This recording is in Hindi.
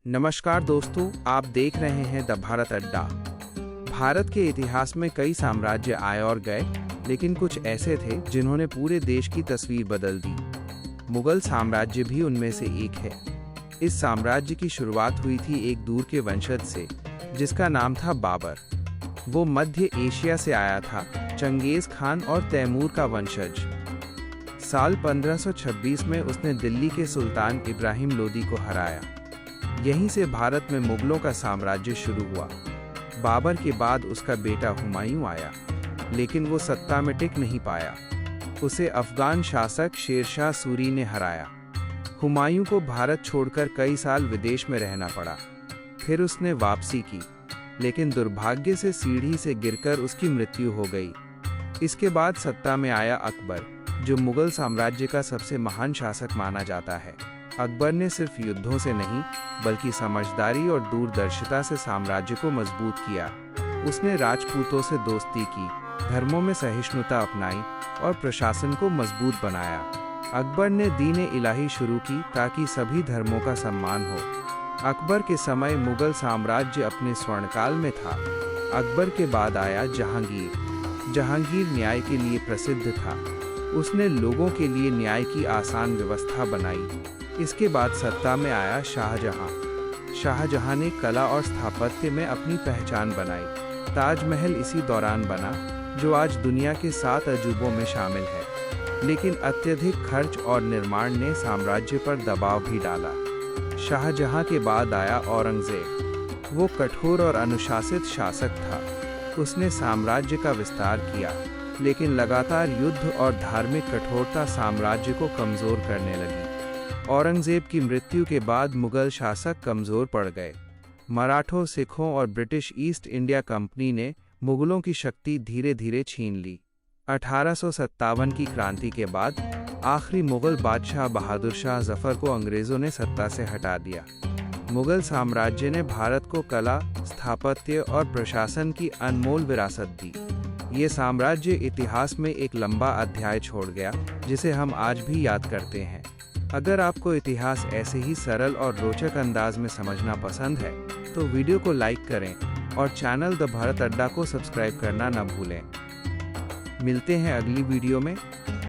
नमस्कार दोस्तों, आप देख रहे हैं द भारत अड्डा। भारत के इतिहास में कई साम्राज्य आए और गए, लेकिन कुछ ऐसे थे जिन्होंने पूरे देश की तस्वीर बदल दी। मुगल साम्राज्य भी उनमें से एक है। इस साम्राज्य की शुरुआत हुई थी एक दूर के वंशज से, जिसका नाम था बाबर। वो मध्य एशिया से आया था, चंगेज खान और तैमूर का वंशज। साल 1526 में उसने दिल्ली के सुल्तान इब्राहिम लोदी को हराया। यहीं से भारत में मुगलों का साम्राज्य शुरू हुआ। बाबर के बाद उसका बेटा हुमायूं आया, लेकिन वो सत्ता में टिक नहीं पाया। उसे अफगान शासक शेरशाह सूरी ने हराया। हुमायूं को भारत छोड़कर कई साल विदेश में रहना पड़ा। फिर उसने वापसी की, लेकिन दुर्भाग्य से सीढ़ी से गिरकर उसकी मृत्यु हो गई। इसके बाद सत्ता में आया अकबर, जो मुगल साम्राज्य का सबसे महान शासक माना जाता है। अकबर ने सिर्फ युद्धों से नहीं, बल्कि समझदारी और दूरदर्शिता से साम्राज्य को मजबूत किया। उसने राजपूतों से दोस्ती की, धर्मों में सहिष्णुता अपनाई और प्रशासन को मजबूत बनाया। अकबर ने दीन इलाही शुरू की ताकि सभी धर्मों का सम्मान हो। अकबर के समय मुगल साम्राज्य अपने स्वर्णकाल में था। अकबर के बाद आया जहांगीर। जहांगीर न्याय के लिए प्रसिद्ध था। उसने लोगों के लिए न्याय की आसान व्यवस्था बनाई। इसके बाद सत्ता में आया शाहजहां। शाहजहां ने कला और स्थापत्य में अपनी पहचान बनाई। ताजमहल इसी दौरान बना, जो आज दुनिया के 7 अजूबों में शामिल है। लेकिन अत्यधिक खर्च और निर्माण ने साम्राज्य पर दबाव भी डाला। शाहजहां के बाद आया औरंगजेब। वो कठोर और अनुशासित शासक था। उसने साम्राज्य का विस्तार किया, लेकिन लगातार युद्ध और धार्मिक कठोरता साम्राज्य को कमजोर करने लगी। औरंगजेब की मृत्यु के बाद मुगल शासक कमजोर पड़ गए। मराठों, सिखों और ब्रिटिश ईस्ट इंडिया कंपनी ने मुगलों की शक्ति धीरे धीरे छीन ली। 1857 की क्रांति के बाद आखिरी मुगल बादशाह बहादुर शाह जफर को अंग्रेजों ने सत्ता से हटा दिया। मुगल साम्राज्य ने भारत को कला, स्थापत्य और प्रशासन की अनमोल विरासत दी। ये साम्राज्य इतिहास में एक लंबा अध्याय छोड़ गया, जिसे हम आज भी याद करते हैं। अगर आपको इतिहास ऐसे ही सरल और रोचक अंदाज में समझना पसंद है, तो वीडियो को लाइक करें और चैनल द भारत अड्डा को सब्सक्राइब करना न भूलें। मिलते हैं अगली वीडियो में।